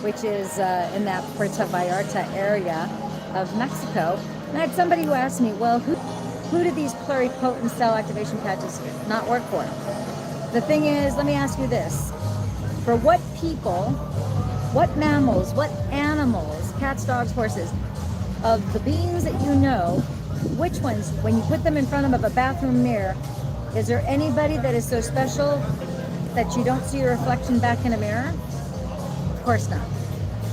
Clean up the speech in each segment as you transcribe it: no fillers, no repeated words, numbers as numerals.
which is in that Puerto Vallarta area of Mexico. And I had somebody who asked me, well, who do these pluripotent cell activation patches not work for? The thing is, let me ask you this. For what people, what mammals, what animals, cats, dogs, horses, of the beings that you know, which ones, when you put them in front of a bathroom mirror, is there anybody that is so special that you don't see your reflection back in a mirror? Of course not.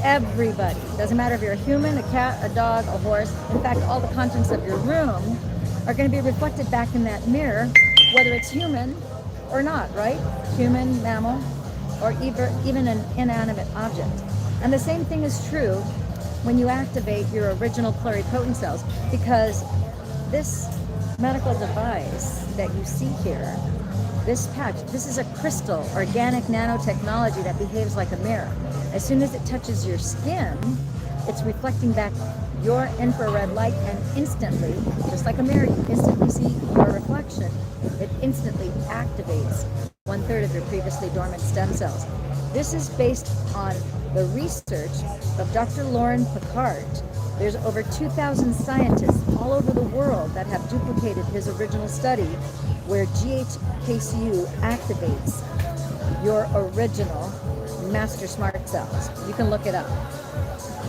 Everybody. Doesn't matter if you're a human, a cat, a dog, a horse. In fact, all the contents of your room are going to be reflected back in that mirror, whether it's human or not, right? Human, mammal, or even an inanimate object. And the same thing is true when you activate your original pluripotent cells, because this medical device that you see here, this patch, this is a crystal, organic nanotechnology that behaves like a mirror. As soon as it touches your skin, it's reflecting back your infrared light, and instantly, just like a mirror, you instantly see your reflection. It instantly activates 1/3 of your previously dormant stem cells. This is based on the research of Dr. Lauren Picard. There's over 2,000 scientists all over the world that have duplicated his original study where GHKCU activates your original master smart cells. You can look it up.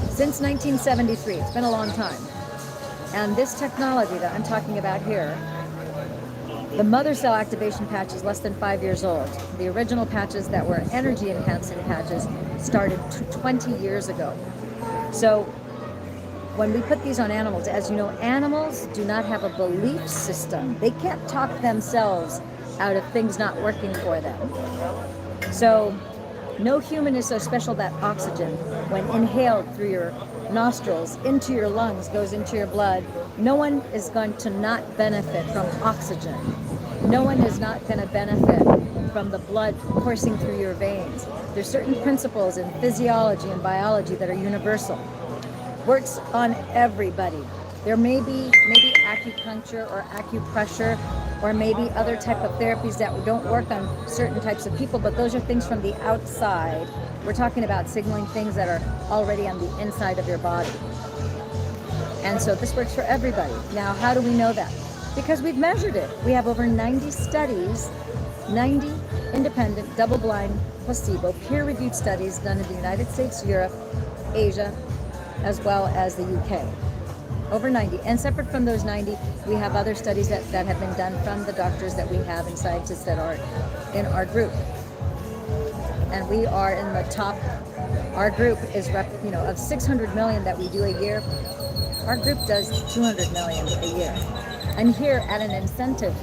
Since 1973, it's been a long time. And this technology that I'm talking about here, the mother cell activation patch is less than 5 years old. The original patches that were energy enhancing patches started 20 years ago. So when we put these on animals, as you know, animals do not have a belief system. They can't talk themselves out of things not working for them. So no human is so special that oxygen, when inhaled through your nostrils into your lungs, goes into your blood. No one is going to not benefit from oxygen. No one is not going to benefit from the blood coursing through your veins. There's certain principles in physiology and biology that are universal. Works on everybody. There may be acupuncture or acupressure or maybe other type of therapies that don't work on certain types of people, but those are things from the outside. We're talking about signaling things that are already on the inside of your body. And so this works for everybody. Now, how do we know that? Because we've measured it. We have over 90 studies, 90 independent, double-blind, placebo, peer-reviewed studies done in the United States, Europe, Asia, as well as the UK. Over 90. And separate from those 90, we have other studies that have been done from the doctors that we have and scientists that are in our group. And we are in the top. Our group is, of 600 million that we do a year, our group does 200 million a year. I'm here at an incentive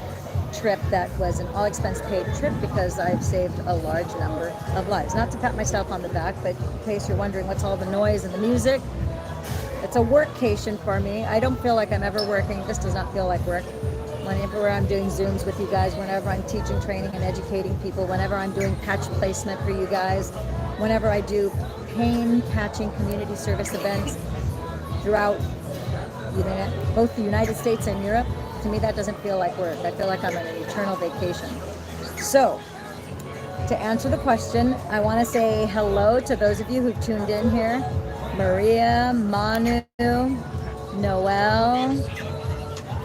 trip that was an all-expense-paid trip because I've saved a large number of lives. Not to pat myself on the back, but in case you're wondering what's all the noise and the music, it's a workcation for me. I don't feel like I'm ever working. This does not feel like work. Whenever I'm doing Zooms with you guys, whenever I'm teaching, training, and educating people, whenever I'm doing patch placement for you guys, whenever I do pain patching community service events throughout both the United States and Europe, to me that doesn't feel like work. I feel like I'm on an eternal vacation. So, to answer the question, I want to say hello to those of you who've tuned in here. Maria, Manu, Noel.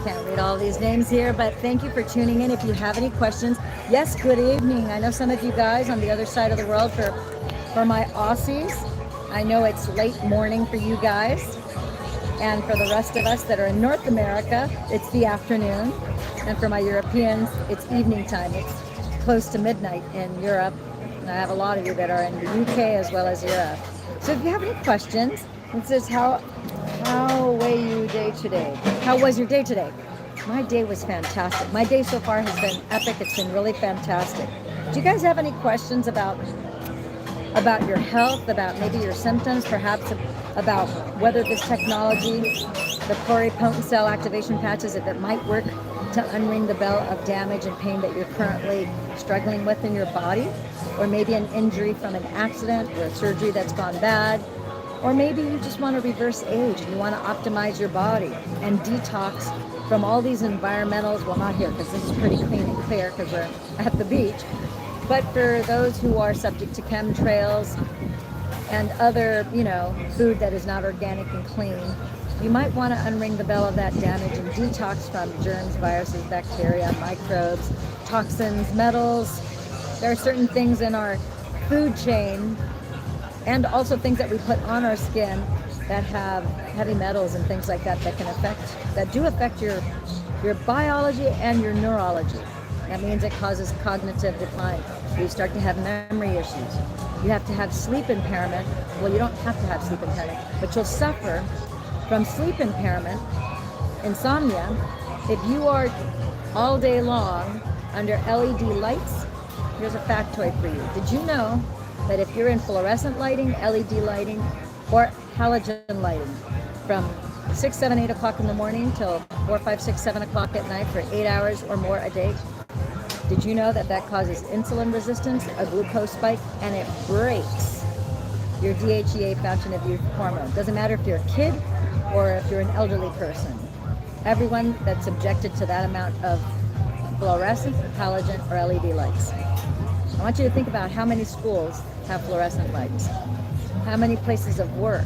Can't read all these names here, but thank you for tuning in. If you have any questions, yes, good evening. I know some of you guys on the other side of the world, for my Aussies, I know it's late morning for you guys. And for the rest of us that are in North America, it's the afternoon. And for my Europeans, it's evening time. It's close to midnight in Europe. And I have a lot of you that are in the UK as well as Europe. So if you have any questions, it says, how were you day today? How was your day today? My day was fantastic. My day so far has been epic. It's been really fantastic. Do you guys have any questions about your health, about maybe your symptoms, perhaps about whether this technology, the pluripotent cell activation patches, if it might work to unring the bell of damage and pain that you're currently struggling with in your body, or maybe an injury from an accident or a surgery that's gone bad, or maybe you just want to reverse age and you want to optimize your body and detox from all these environmentals. Well, not here because this is pretty clean and clear because we're at the beach, but for those who are subject to chemtrails, and other, food that is not organic and clean, you might want to unring the bell of that damage and detox from germs, viruses, bacteria, microbes, toxins, metals. There are certain things in our food chain and also things that we put on our skin that have heavy metals and things like that that do affect your biology and your neurology. That means it causes cognitive decline. You start to have memory issues. You have to have sleep impairment. Well, you don't have to have sleep impairment, but you'll suffer from sleep impairment, insomnia, if you are all day long under LED lights. Here's a factoid for you. Did you know that if you're in fluorescent lighting, LED lighting, or halogen lighting from 6, 7, 8 o'clock in the morning till 4, 5, 6, 7 o'clock at night for 8 hours or more a day, did you know that causes insulin resistance, a glucose spike, and it breaks your DHEA fountain of youth hormone? Doesn't matter if you're a kid or if you're an elderly person. Everyone that's subjected to that amount of fluorescent, halogen, or LED lights. I want you to think about how many schools have fluorescent lights, how many places of work,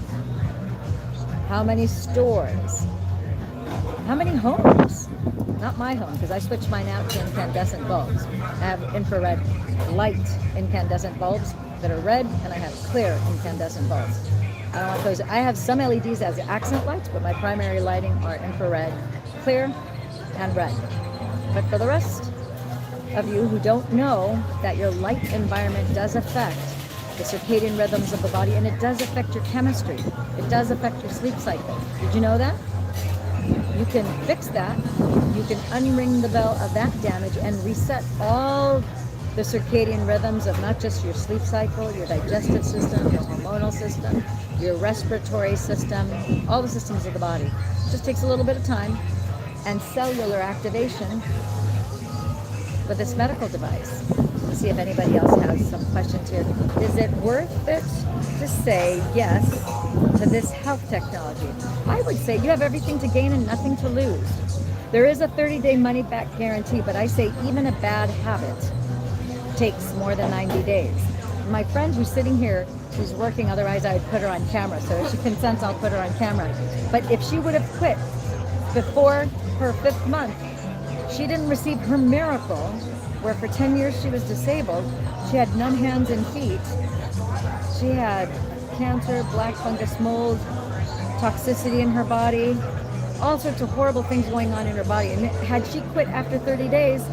how many stores, how many homes. Not my home, because I switched mine out to incandescent bulbs. I have infrared light incandescent bulbs that are red, and I have clear incandescent bulbs. I don't want those. I have some LEDs as accent lights, but my primary lighting are infrared, clear, and red. But for the rest of you who don't know that your light environment does affect the circadian rhythms of the body, and it does affect your chemistry. It does affect your sleep cycle. Did you know that? You can fix that. You can unring the bell of that damage and reset all the circadian rhythms of not just your sleep cycle, your digestive system, your hormonal system, your respiratory system, all the systems of the body. It just takes a little bit of time and cellular activation with this medical device. Let's see if anybody else has some questions here. Is it worth it to say yes to this health technology? I would say you have everything to gain and nothing to lose. There is a 30-day money-back guarantee, but I say even a bad habit takes more than 90 days. My friend who's sitting here, she's working, otherwise I would put her on camera. So if she consents, I'll put her on camera. But if she would have quit before her 5th month, she didn't receive her miracle, where for 10 years she was disabled. She had numb hands and feet. She had cancer, black fungus mold, toxicity in her body, all sorts of horrible things going on in her body. And had she quit after 30 days,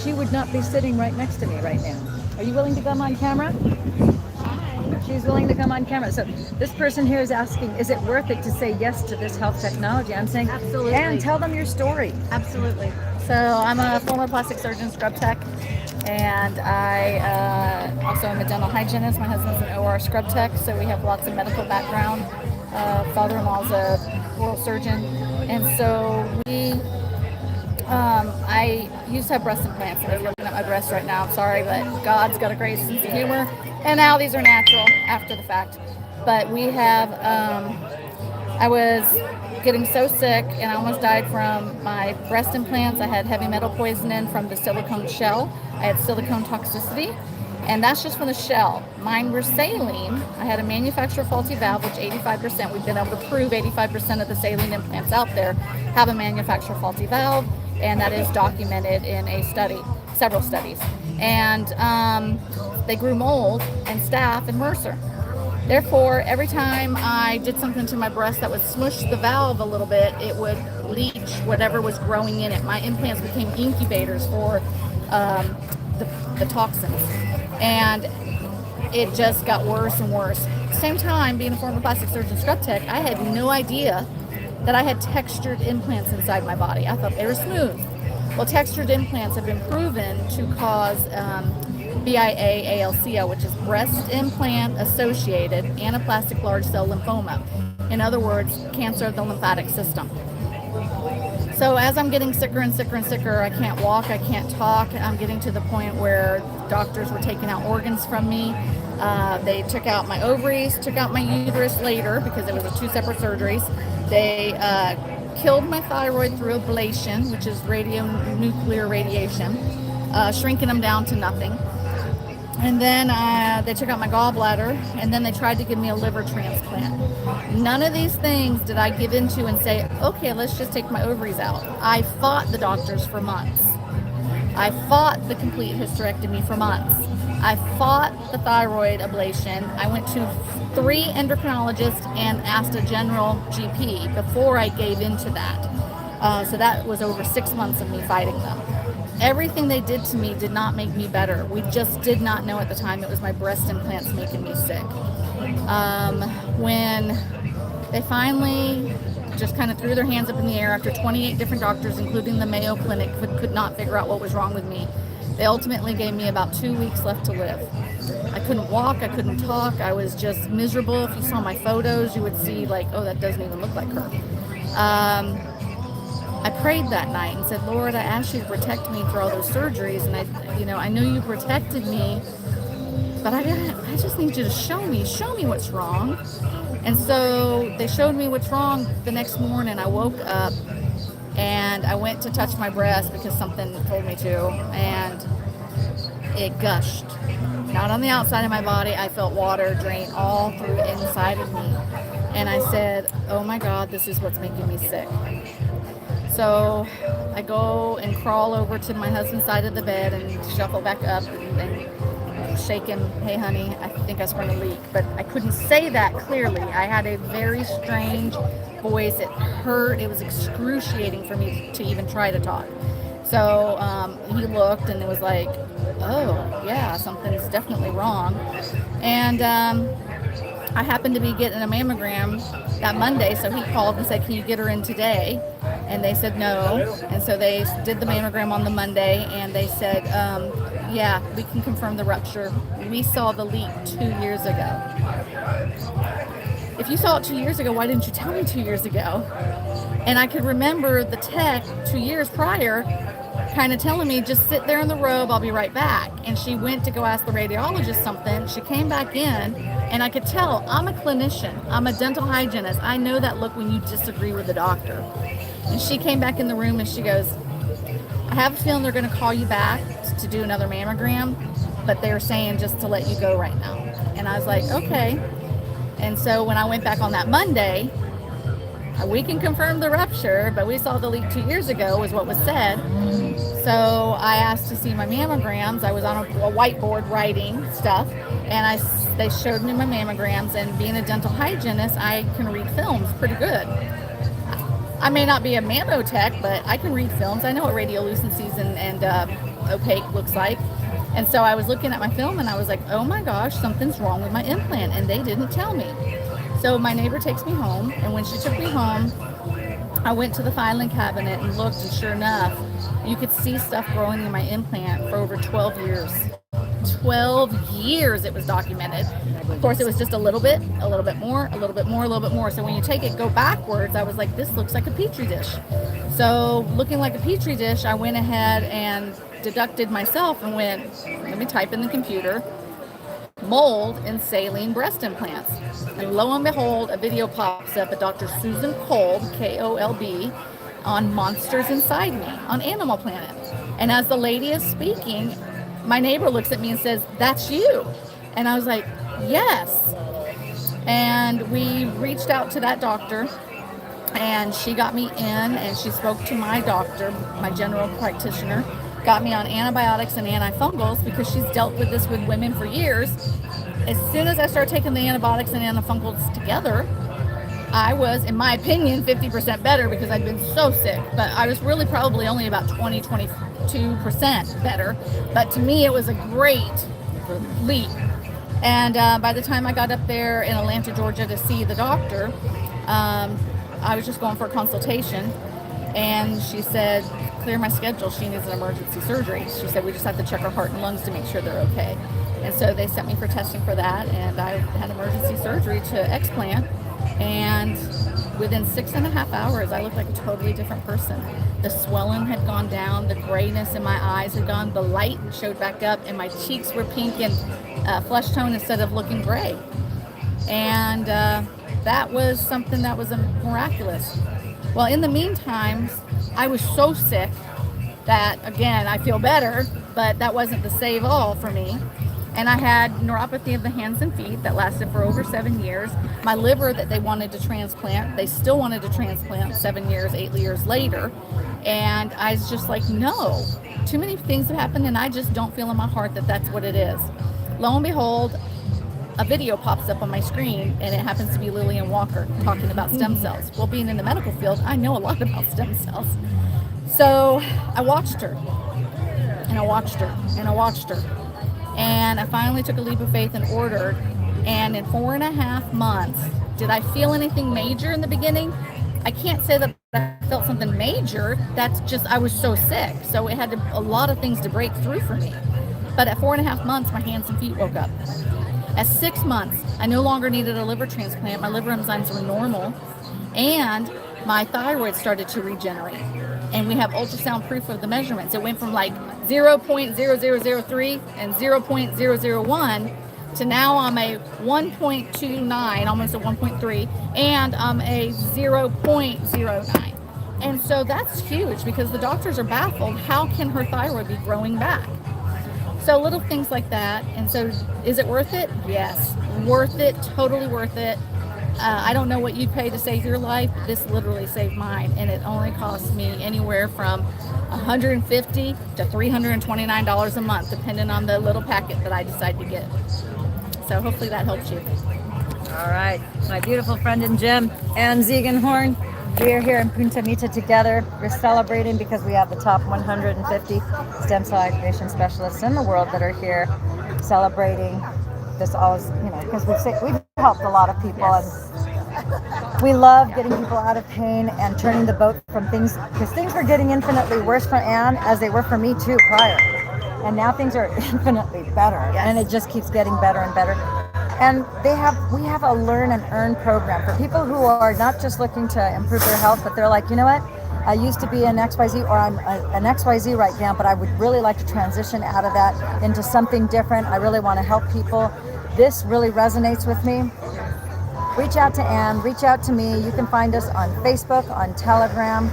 she would not be sitting right next to me right now. Are you willing to come on camera? She's willing to come on camera. So this person here is asking, is it worth it to say yes to this health technology? I'm saying, absolutely. And tell them your story. Absolutely. So I'm a former plastic surgeon, scrub tech, and I also am a dental hygienist. My husband's an OR scrub tech, so we have lots of medical background. Father-in-law's a oral surgeon, and so I used to have breast implants, and I'm looking at my breast right now. I'm sorry, but God's got a great sense of humor, and now these are natural after the fact. But we have, I was getting so sick, and I almost died from my breast implants. I had heavy metal poisoning from the silicone shell. I had silicone toxicity, and that's just from the shell. Mine were saline. I had a manufacturer faulty valve, which 85%, we've been able to prove 85% of the saline implants out there have a manufacturer faulty valve, and that is documented in a study, several studies. And they grew mold and staph and MRSA. Therefore, every time I did something to my breast that would smush the valve a little bit, it would leach whatever was growing in it. My implants became incubators for the toxins. And it just got worse and worse. At the same time, being a former plastic surgeon scrub tech, I had no idea that I had textured implants inside my body. I thought they were smooth. Well, textured implants have been proven to cause BIA-ALCL, which is breast implant associated anaplastic large cell lymphoma. In other words, cancer of the lymphatic system. So as I'm getting sicker and sicker and sicker, I can't walk, I can't talk. I'm getting to the point where doctors were taking out organs from me. They took out my ovaries, took out my uterus later because it was 2 separate surgeries. They killed my thyroid through ablation, which is radionuclear radiation, shrinking them down to nothing. And then they took out my gallbladder, and then they tried to give me a liver transplant. None of these things did I give into and say, okay, let's just take my ovaries out. I fought the doctors for months. I fought the complete hysterectomy for months. I fought the thyroid ablation. I went to 3 endocrinologists and asked a general GP before I gave into that. So that was over 6 months of me fighting them. Everything they did to me did not make me better. We just did not know at the time it was my breast implants making me sick. When they finally just kind of threw their hands up in the air after 28 different doctors, including the Mayo Clinic, could not figure out what was wrong with me. They ultimately gave me about 2 weeks left to live. I couldn't walk, I couldn't talk, I was just miserable. If you saw my photos, you would see like, oh, that doesn't even look like her. I prayed that night and said, Lord, I asked you to protect me through all those surgeries, and I know you protected me, but I just need you to show me what's wrong. And so they showed me what's wrong. The next morning I woke up and I went to touch my breast because something told me to, and it gushed. Not on the outside of my body. I felt water drain all through inside of me. And I said, oh my God, this is what's making me sick. So I go and crawl over to my husband's side of the bed and shuffle back up and shake him, hey honey, I think I sprung a leak. But I couldn't say that clearly. I had a very strange voice. It hurt. It was excruciating for me to even try to talk. So he looked and it was like, oh yeah, something's definitely wrong. And I happened to be getting a mammogram that Monday, so he called and said, can you get her in today? And they said no. And so they did the mammogram on the Monday, and they said, yeah, we can confirm the rupture. We saw the leak 2 years ago. If you saw it 2 years ago, why didn't you tell me 2 years ago? And I could remember the tech 2 years prior kind of telling me, just sit there in the robe, I'll be right back. And she went to go ask the radiologist something. She came back in, and I could tell, I'm a clinician, I'm a dental hygienist. I know that look when you disagree with the doctor. And she came back in the room and she goes, I have a feeling they're going to call you back to do another mammogram, but they're saying just to let you go right now. And I was like, okay. And so when I went back on that Monday, we can confirm the rupture, but we saw the leak 2 years ago was what was said. So I asked to see my mammograms. I was on a whiteboard writing stuff, and they showed me my mammograms, and being a dental hygienist, I can read films pretty good. I may not be a mammo tech, but I can read films. I know what radiolucencies and opaque looks like. And so I was looking at my film and I was like, oh my gosh, something's wrong with my implant, and they didn't tell me. So my neighbor takes me home, and when she took me home, I went to the filing cabinet and looked, and sure enough, you could see stuff growing in my implant for over 12 years. 12 years it was documented. Of course, it was just a little bit more, a little bit more, a little bit more. So when you go backwards, I was like, this looks like a petri dish. So looking like a petri dish, I went ahead and deducted myself and went, let me type in the computer, mold and saline breast implants. And lo and behold, a video pops up of Dr. Susan Kolb, Kolb, on Monsters Inside Me on Animal Planet. And as the lady is speaking, my neighbor looks at me and says, that's you. And I was like, yes. And we reached out to that doctor, and she got me in, and she spoke to my doctor, my general practitioner, got me on antibiotics and antifungals because she's dealt with this with women for years. As soon as I started taking the antibiotics and antifungals together, I was, in my opinion, 50% better because I'd been so sick. But I was really probably only about 22% better. But to me, it was a great leap. And by the time I got up there in Atlanta, Georgia to see the doctor, I was just going for a consultation. And she said, clear my schedule. She needs an emergency surgery. She said, we just have to check her heart and lungs to make sure they're okay. And so they sent me for testing for that. And I had emergency surgery to explant. And within 6.5 hours, I looked like a totally different person. The swelling had gone down, the grayness in my eyes had gone, the light showed back up, and my cheeks were pink and flesh tone instead of looking gray. And that was something that was miraculous. Well, in the meantime, I was so sick that, again, I feel better, but that wasn't the save all for me. And I had neuropathy of the hands and feet that lasted for over 7 years. My liver that they wanted to transplant, they still wanted to transplant 7 years, 8 years later. And I was just like, no, too many things have happened, and I just don't feel in my heart that that's what it is. Lo and behold, a video pops up on my screen, and it happens to be Lillian Walker talking about stem cells. Well, being in the medical field, I know a lot about stem cells. So I watched her, and I watched her, and I watched her. And I finally took a leap of faith and ordered. And in 4.5 months, did I feel anything major in the beginning? I can't say that I felt something major. That's just, I was so sick. So it had a lot of things to break through for me. But at 4.5 months, my hands and feet woke up. At 6 months, I no longer needed a liver transplant. My liver enzymes were normal. And my thyroid started to regenerate. And we have ultrasound proof of the measurements. It went from like 0.0003 and 0.001 to now I'm a 1.29, almost a 1.3, and I'm a 0.09. And so that's huge because the doctors are baffled. How can her thyroid be growing back? So little things like that. And so is it worth it? Yes. Worth it. Totally worth it. I don't know what you'd pay to save your life. This literally saved mine, and it only cost me anywhere from $150 to $329 a month, depending on the little packet that I decide to get. So hopefully that helps you. All right, my beautiful friend and Jim and Ziegenhorn, we are here in Punta Mita together. We're celebrating because we have the top 150 stem cell activation specialists in the world that are here celebrating this. Always, you know, because we've helped a lot of people. Yes. And we love getting people out of pain and turning the boat from things, because things were getting infinitely worse for Anne as they were for me too prior. And now things are infinitely better. Yes. And it just keeps getting better and better. And we have a learn and earn program for people who are not just looking to improve their health, but they're like, you know what? I used to be an XYZ, or I'm an XYZ right now, but I would really like to transition out of that into something different. I really want to help people. This really resonates with me. Reach out to Anne, reach out to me. You can find us on Facebook, on Telegram.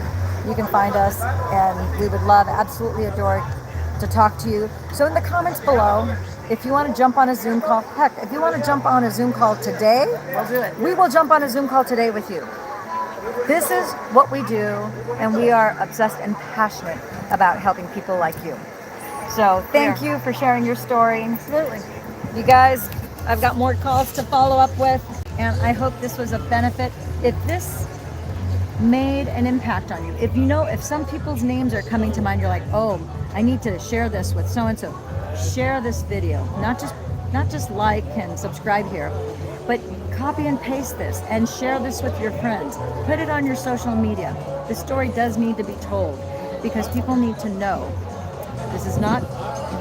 You can find us, and we would love, absolutely adore to talk to you. So in the comments below, if you want to jump on a Zoom call, heck, if you want to jump on a Zoom call today, We'll do it. we will jump on a Zoom call today with you. This is what we do, and we are obsessed and passionate about helping people like you. So thank you for sharing your story. Absolutely. You guys, I've got more calls to follow up with, and I hope this was a benefit. If this made an impact on you, if some people's names are coming to mind, you're like, oh, I need to share this with so-and-so, share this video. Not just like and subscribe here, but copy and paste this and share this with your friends. Put it on your social media. The story does need to be told because people need to know.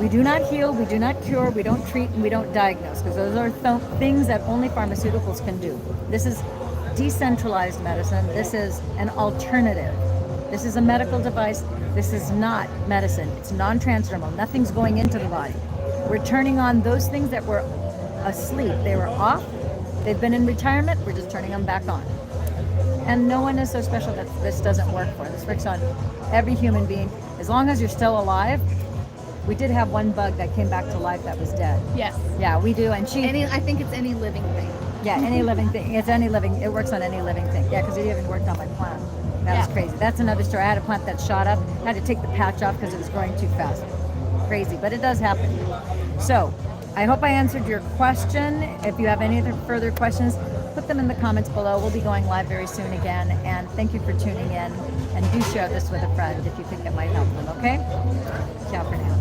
We do not heal, we do not cure, we don't treat, and we don't diagnose, because those are things that only pharmaceuticals can do. This is decentralized medicine. This is an alternative. This is a medical device. This is not medicine. It's non-transdermal. Nothing's going into the body. We're turning on those things that were asleep. They were off. They've been in retirement. We're just turning them back on. And no one is so special that this doesn't work for. This works on every human being. As long as you're still alive. We did have one bug that came back to life that was dead. Yes. Yeah, we do. And I think it's any living thing. Yeah, any living thing. It works on any living thing. Yeah, because it even worked on my plant. That was crazy. That's another story. I had a plant that shot up. I had to take the patch off because it was growing too fast. Crazy, but it does happen. So, I hope I answered your question. If you have any other further questions, put them in the comments below. We'll be going live very soon again. And thank you for tuning in. And do share this with a friend if you think it might help them, okay? Ciao for now.